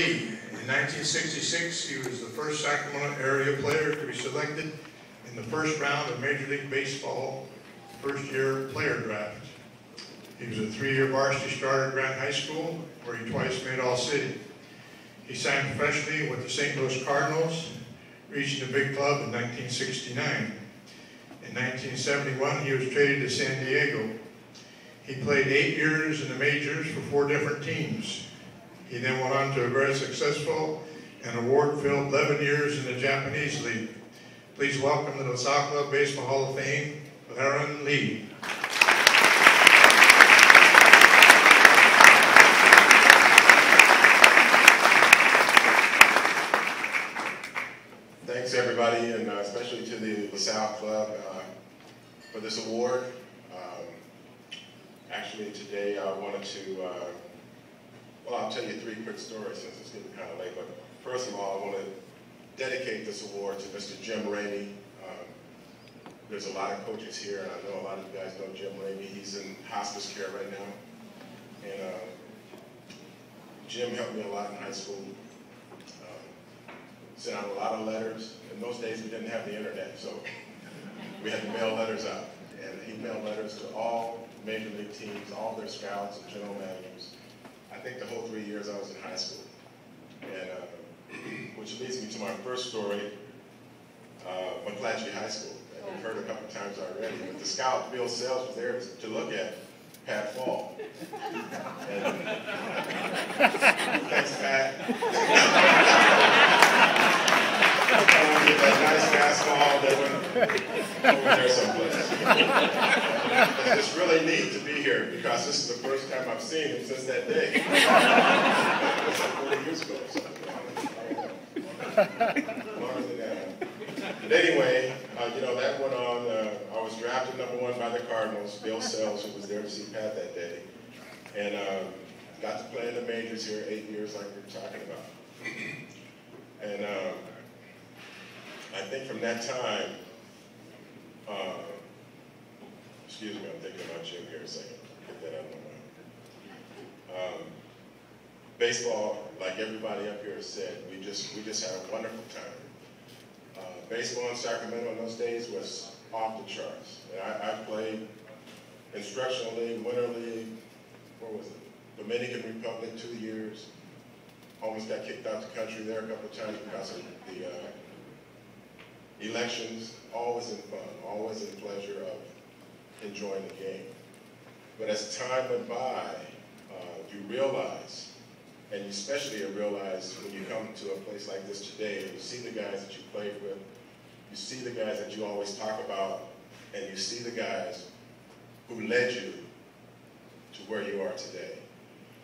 Lee. In 1966, he was the first Sacramento area player to be selected in the first round of Major League Baseball first-year player draft. He was a 3-year varsity starter at Grant High School, where he twice made All-City. He signed professionally with the St. Louis Cardinals, reaching the big club in 1969. In 1971, he was traded to San Diego. He played 8 years in the majors for 4 different teams. He then went on to a very successful and award-filled 11 years in the Japanese League. Please welcome to the Salle Club Baseball Hall of Fame, Leron Lee. Thanks everybody, and especially to the Salle Club for this award. Actually today I wanted to, well, I'll tell you 3 quick stories since it's getting kind of late, but first of all I want to dedicate this award to Mr. Jim Ramey. There's a lot of coaches here, and I know a lot of you guys know Jim Ramey. He's in hospice care right now, and Jim helped me a lot in high school. Sent out a lot of letters. In those days, we didn't have the internet, so we had to mail letters out. And he mailed letters to all major league teams, all their scouts and general managers. I think the whole 3 years I was in high school. And which leads me to my first story, McClatchy High School. And you've heard a couple times already, but the scout, Bill Sells, was there to look at Pat Fall. And, thanks, Pat. Get that nice fastball that went over there someplace. It's really neat to be here because this is the first time I've seen him since that day. It's like 40 years ago. Longer than that. But anyway, you know, that went on. I was drafted #1 by the Cardinals. Bill Sells, who was there to see Pat that day. And got to play in the majors here 8 years like we were talking about. And I think from that time, excuse me, I'm thinking about Jim here a second. Get that out of my mind. Baseball, like everybody up here has said, we just had a wonderful time. Baseball in Sacramento in those days was off the charts. And I played instructional league, winter league, where was it? Dominican Republic, 2 years. Almost got kicked out the country there a couple of times because of the elections. Always in fun, always in pleasure of enjoying the game. But as time went by, you realize, and you especially realize when you come to a place like this today, and you see the guys that you played with, you see the guys that you always talk about, and you see the guys who led you to where you are today.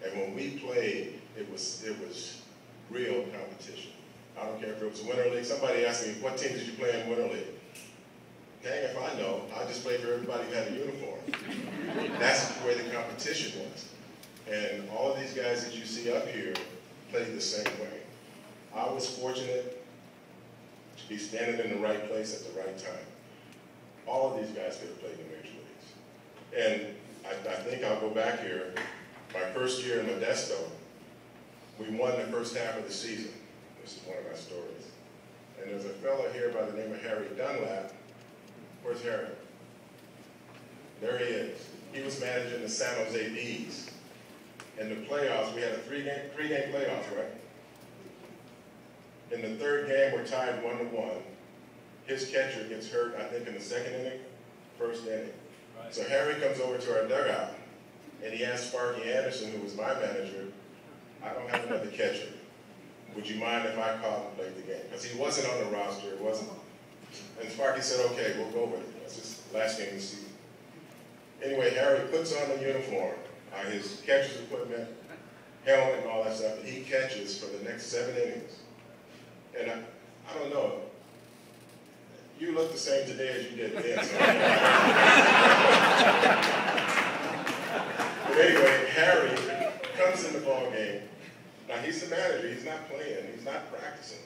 And when we played, it was real competition. I don't care if it was Winter League. Somebody asked me, what team did you play in Winter League? Dang if I know. I just played for everybody who had a uniform. That's where the competition was. And all of these guys that you see up here played the same way. I was fortunate to be standing in the right place at the right time. All of these guys could have played in the major leagues. And I think I'll go back here. My first year in Modesto, we won the first half of the season. This is one of my stories. And there's a fellow here by the name of Harry Dunlap. Where's Harry? There he is. He was managing the San Jose Bees. In the playoffs, we had a three-game playoffs, right? In the third game, we're tied 1-1. His catcher gets hurt, I think, in the second inning, first inning. Right. So Harry comes over to our dugout, and he asked Sparky Anderson, who was my manager, I don't have another catcher. Would you mind if I called and played the game? Because he wasn't on the roster, it wasn't. And Sparky said, okay, we'll go with it. That's his last game of the season. Anyway, Harry puts on the uniform, his catcher's equipment, helmet and all that stuff, and he catches for the next 7 innings. And I don't know, you look the same today as you did then. So but anyway, Harry comes in the ball game. Now he's the manager, he's not playing, he's not practicing.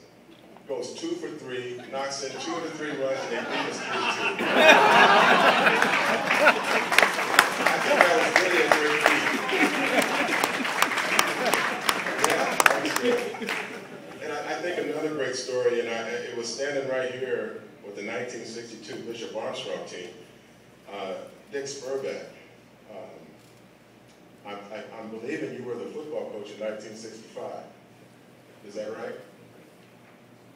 Goes 2 for 3, knocks in 2 of the 3 runs, and they beat us 3-2. I think that was really a great feat. Yeah, And I think another great story, and it was standing right here with the 1962 Bishop Armstrong team, Dick Spurbeck. I'm believing you were the football coach in 1965. Is that right?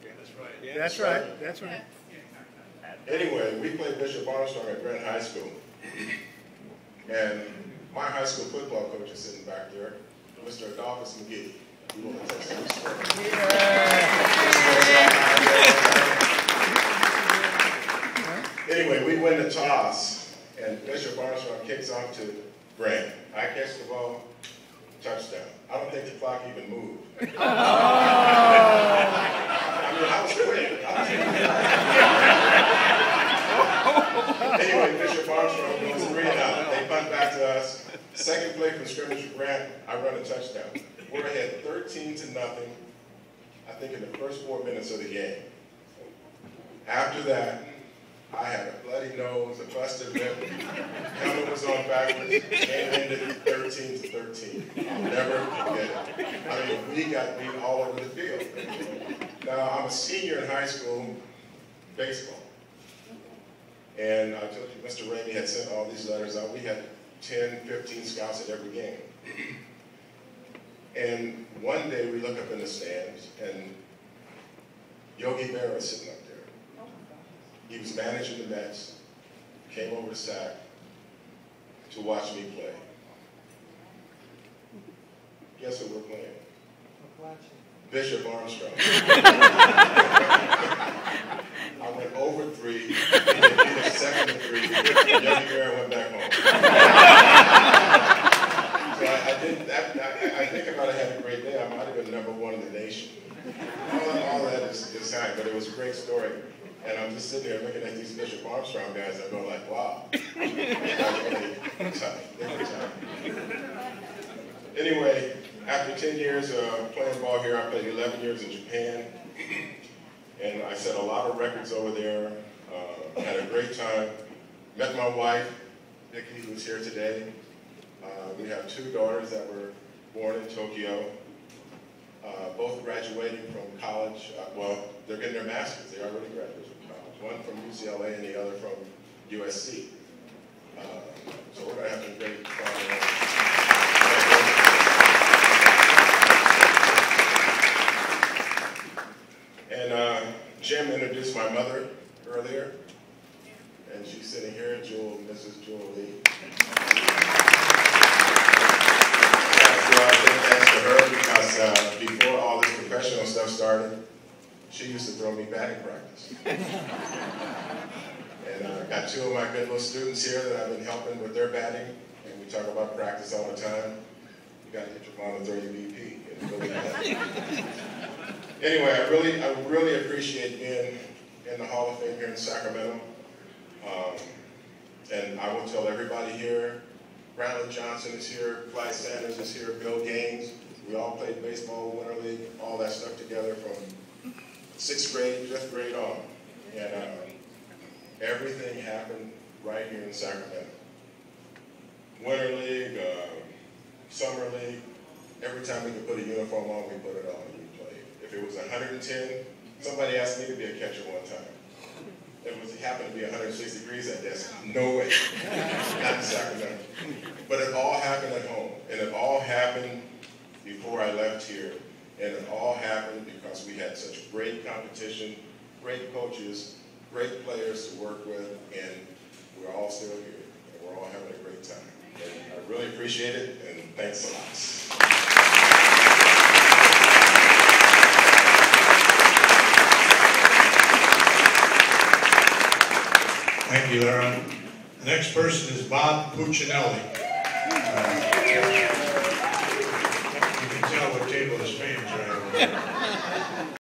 Yeah, that's right. Yeah, that's right. That's right. Anyway, we played Bishop Armstrong at Grant High School. And my high school football coach is sitting back there, Mr. Adolphus McGee. You want to tell some story? Anyway, we win the toss, and Bishop Armstrong kicks off to Grant. I catch the ball, touchdown. I don't think the clock even moved. I was quick. Anyway, Bishop Armstrong goes 3 and out. They punt back to us. Second play from scrimmage for Grant, I run a touchdown. We're ahead 13-0, I think in the first 4 minutes of the game. After that, I had a bloody nose, a busted lip, helmet was on backwards, game ended 13-13. I'll never forget it. I mean, we got beat all over the field. Now, I'm a senior in high school baseball. And I told you, Mr. Ramey had sent all these letters out. We had 10, 15 scouts at every game. And one day we look up in the stands, and Yogi Berra is sitting up there. He was managing the Mets, came over to Salle to watch me play. Guess what we're playing? Bishop Armstrong. I went over 3, he finished second to 3, Yogi Berra went back home. So I think about it, I had a great day. I might have been #1 in the nation. All that is fine, but it was a great story. And I'm just sitting there looking at these Bishop Armstrong guys, I'm going like, wow. Anyway, after 10 years of playing ball here, I played 11 years in Japan. And I set a lot of records over there. Had a great time. Met my wife, Nikki, who's here today. We have 2 daughters that were born in Tokyo. Both graduating from college. Well, they're getting their masters. They already graduated from college. One from UCLA and the other from USC. So we're going to have some great fun. And Jim introduced my mother earlier. And she's sitting here, Mrs. Jewel Lee. Thanks to her, because before all this professional stuff started, she used to throw me batting practice. And I got 2 of my good little students here that I've been helping with their batting, and we talk about practice all the time. You got to get your mom to throw your BP. Anyway, I really appreciate being in the Hall of Fame here in Sacramento. And I will tell everybody here, Bradley Johnson is here, Clyde Sanders is here, Bill Gaines. We all played baseball, Winter League, all that stuff together from 6th grade, 5th grade on. And everything happened right here in Sacramento. Winter League, Summer League, every time we could put a uniform on, we put it on and we played. If it was 110, somebody asked me to be a catcher one time. It happened to be 106 degrees that day. No way, not in Sacramento. But it all happened at home, and it all happened before I left here, and it all happened because we had such great competition, great coaches, great players to work with, and we're all still here, and we're all having a great time. And I really appreciate it, and thanks a lot. Thank you, Leron. The next person is Bob Puccinelli. You can tell what table his fans are at.